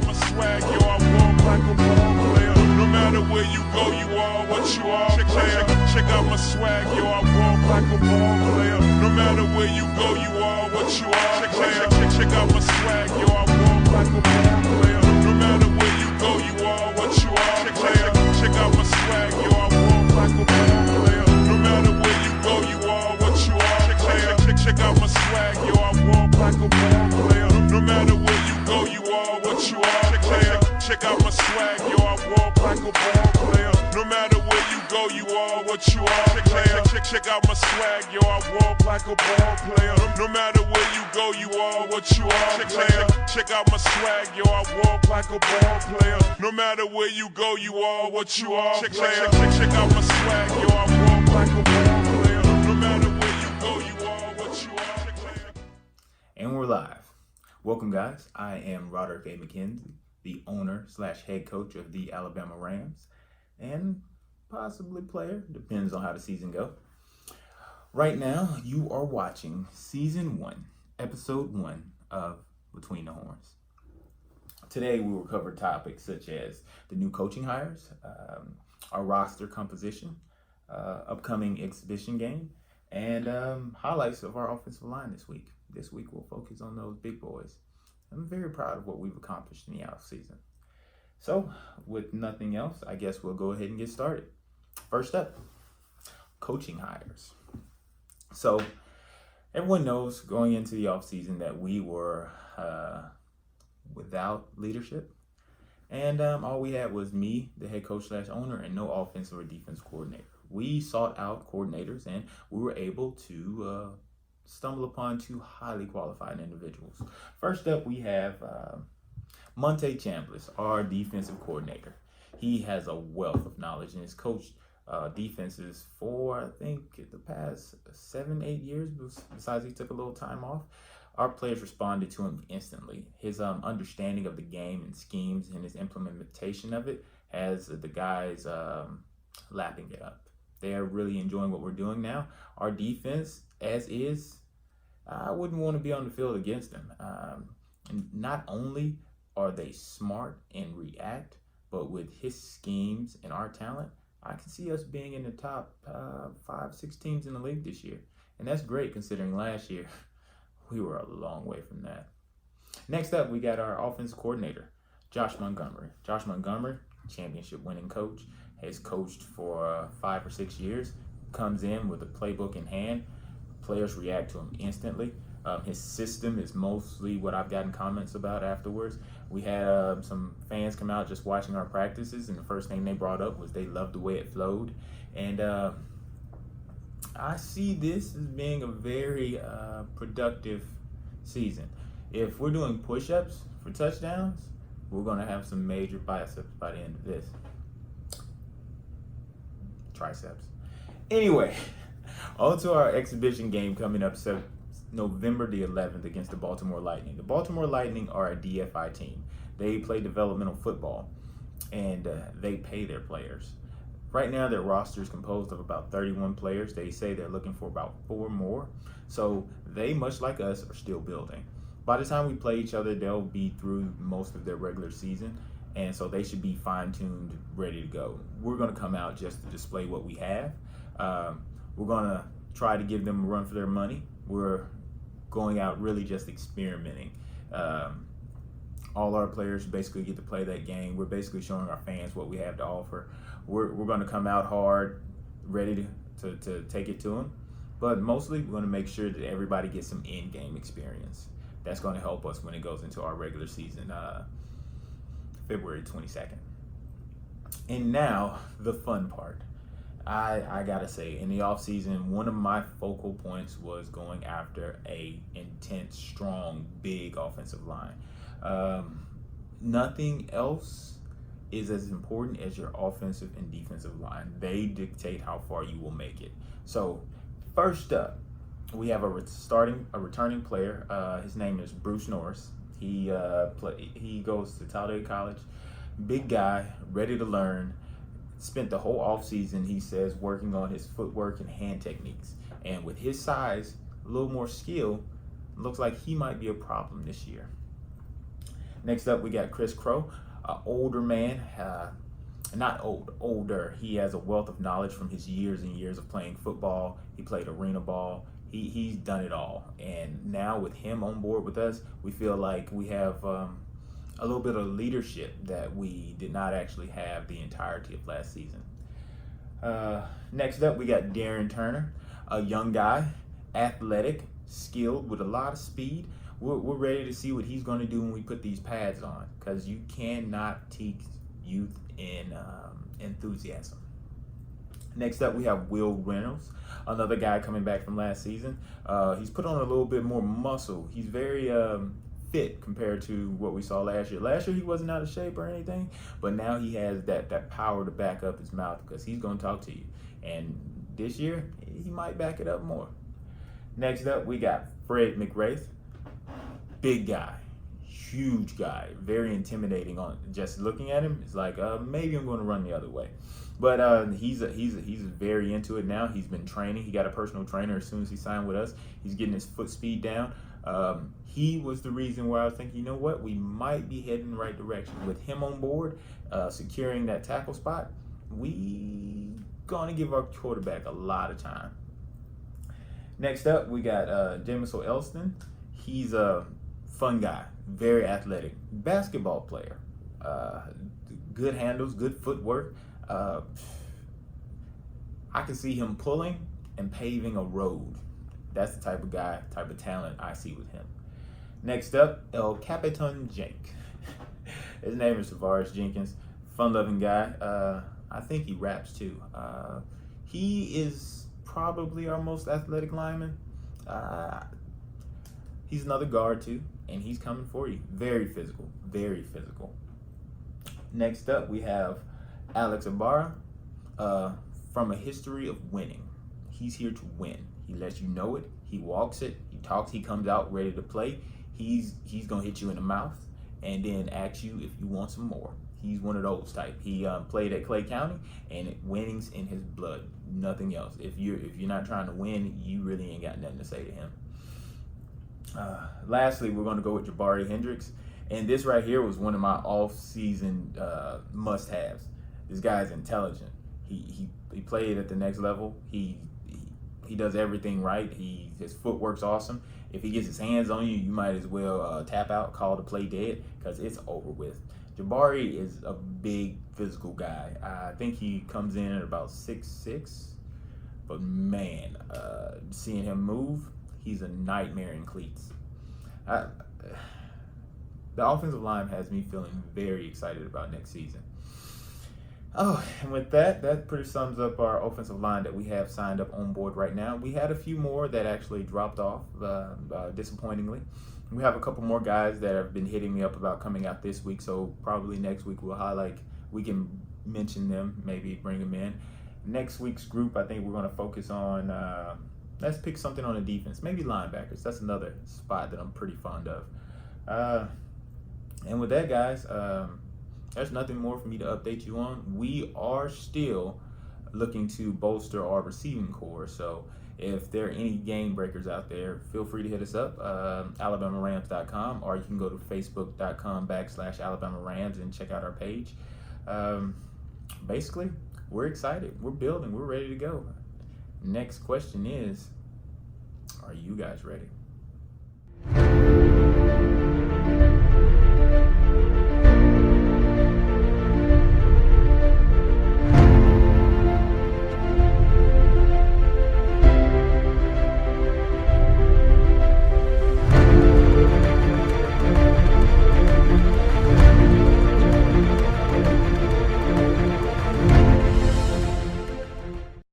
out my swag, yo, I walk like a ball player. No matter where you go, you are what you are, player. Check out my swag, yo, I walk like a ball player. No matter where you go, you are what you are, player. Check out my swag, yo, I walk like a ball player. No matter where you go, you are what you are, player. Check out my swag, yo, I walk like a ball player. No matter where you go, you are what you are, player. Check out my swag, yo, I walk like a ball player. No matter where you go, you are what you are, player. Check out my swag, yo, I walk like a ball player. No matter where you go, you are what you are, player. Check out my swag, yo, I walk like a ball player. No matter where you go, you are what you are, player. Check out my swag, yo, I walk like a ball player. No matter where you go, you are what you are, player. Check out my swag, yo, I walk like a ball player. No matter where you go, you are what you are, player. And we're live. Welcome, guys. I am Roderick A. McKenzie, the owner/head coach of the Alabama Rams, and possibly player, depends on how the season goes. Right now, you are watching Season 1, Episode 1 of Between the Horns. Today, we will cover topics such as the new coaching hires, our roster composition, upcoming exhibition game, and highlights of our offensive line this week. This week, we'll focus on those big boys. I'm very proud of what we've accomplished in the offseason. So, with nothing else, I guess we'll go ahead and get started. First up, coaching hires. So, everyone knows going into the offseason that we were without leadership. And all we had was me, the head coach/owner, and no offensive or defensive coordinator. We sought out coordinators, and we were able to stumble upon two highly qualified individuals. First up, we have Monte Chambliss, our defensive coordinator. He has a wealth of knowledge and has coached defenses for, I think, the past 7-8 years, besides he took a little time off. Our players responded to him instantly. His understanding of the game and schemes and his implementation of it has the guys lapping it up. They are really enjoying what we're doing now. Our defense, as is, I wouldn't want to be on the field against them. And not only are they smart and react, but with his schemes and our talent, I can see us being in the top 5-6 teams in the league this year. And that's great considering last year we were a long way from that. Next up, we got our offensive coordinator, Josh Montgomery. Josh Montgomery, championship winning coach, has coached for 5 or 6 years, comes in with a playbook in hand. Players react to him instantly. His system is mostly what I've gotten comments about afterwards. We had some fans come out just watching our practices, and the first thing they brought up was they loved the way it flowed. And I see this as being a very productive season. If we're doing push-ups for touchdowns, we're going to have some major biceps by the end of this. Triceps. Anyway, on to our exhibition game coming up November the 11th against the Baltimore Lightning. The Baltimore Lightning are a DFI team. They play developmental football, and they pay their players. Right now, their roster is composed of about 31 players. They say they're looking for about 4 more. So they, much like us, are still building. By the time we play each other, they'll be through most of their regular season, and so they should be fine-tuned, ready to go. We're going to come out just to display what we have. We're going to try to give them a run for their money. We're going out really just experimenting. All our players basically get to play that game. We're basically showing our fans what we have to offer. We're going to come out hard, ready to take it to them. But mostly, we're going to make sure that everybody gets some in-game experience. That's going to help us when it goes into our regular season, February 22nd. And now, the fun part. I gotta say, in the offseason, one of my focal points was going after a intense, strong, big offensive line. Nothing else is as important as your offensive and defensive line. They dictate how far you will make it. So, first up, we have a returning player. His name is Bruce Norris. He goes to Talladega College. Big guy, ready to learn. Spent the whole offseason, he says, working on his footwork and hand techniques. And with his size, a little more skill, looks like he might be a problem this year. Next up, we got Chris Crow, an older man. Not old, older. He has a wealth of knowledge from his years and years of playing football. He played arena ball. He's done it all. And now with him on board with us, we feel like we have a little bit of leadership that we did not actually have the entirety of last season. Next up, we got Darren Turner, a young guy, athletic, skilled, with a lot of speed. We're ready to see what he's going to do when we put these pads on, because you cannot teach youth in enthusiasm. Next up, we have Will Reynolds, another guy coming back from last season. He's put on a little bit more muscle. He's very fit compared to what we saw last year. Last year, he wasn't out of shape or anything, but now he has that power to back up his mouth, because he's going to talk to you. And this year, he might back it up more. Next up, we got Fred McWraith. Big guy, huge guy, very intimidating. On just looking at him, it's like maybe I'm going to run the other way. But he's very into it now. He's been training. He got a personal trainer as soon as he signed with us. He's getting his foot speed down. He was the reason why I was thinking, you know what, we might be heading in the right direction. With him on board, securing that tackle spot, we gonna give our quarterback a lot of time. Next up, we got Jameson Elston. He's a fun guy, very athletic, basketball player, good handles, good footwork. I can see him pulling and paving a road. That's the type of guy, type of talent I see with him. Next up, El Capitan Jenk. His name is Tavares Jenkins, fun-loving guy. I think he raps too. He is probably our most athletic lineman. He's another guard too, and he's coming for you. Very physical, very physical. Next up, we have Alex Ibarra, from a history of winning. He's here to win. He lets you know it. He walks it. He talks. He comes out ready to play. He's gonna hit you in the mouth and then ask you if you want some more. He's one of those type. He played at Clay County, and winning's in his blood. Nothing else. If you're not trying to win, you really ain't got nothing to say to him. Lastly, we're going to go with Jabari Hendricks, and this right here was one of my off-season must-haves. This guy's intelligent. He played at the next level. He does everything right. His footwork's awesome. If he gets his hands on you, you might as well tap out, call the play dead, because it's over with. Jabari is a big physical guy. I think he comes in at about 6'6", but man, seeing him move, he's a nightmare in cleats. The offensive line has me feeling very excited about next season. Oh, and with that pretty sums up our offensive line that we have signed up on board right now. We had a few more that actually dropped off, disappointingly. We have a couple more guys that have been hitting me up about coming out this week, so probably next week we can mention them, maybe bring them in. Next week's group, I think we're going to focus on, let's pick something on the defense, maybe linebackers. That's another spot that I'm pretty fond of. And with that, guys, there's nothing more for me to update you on. We are still looking to bolster our receiving core, so if there are any game breakers out there, feel free to hit us up, AlabamaRams.com, or you can go to Facebook.com/AlabamaRams and check out our page. Basically, we're excited. We're building. We're ready to go. Next question is, are you guys ready?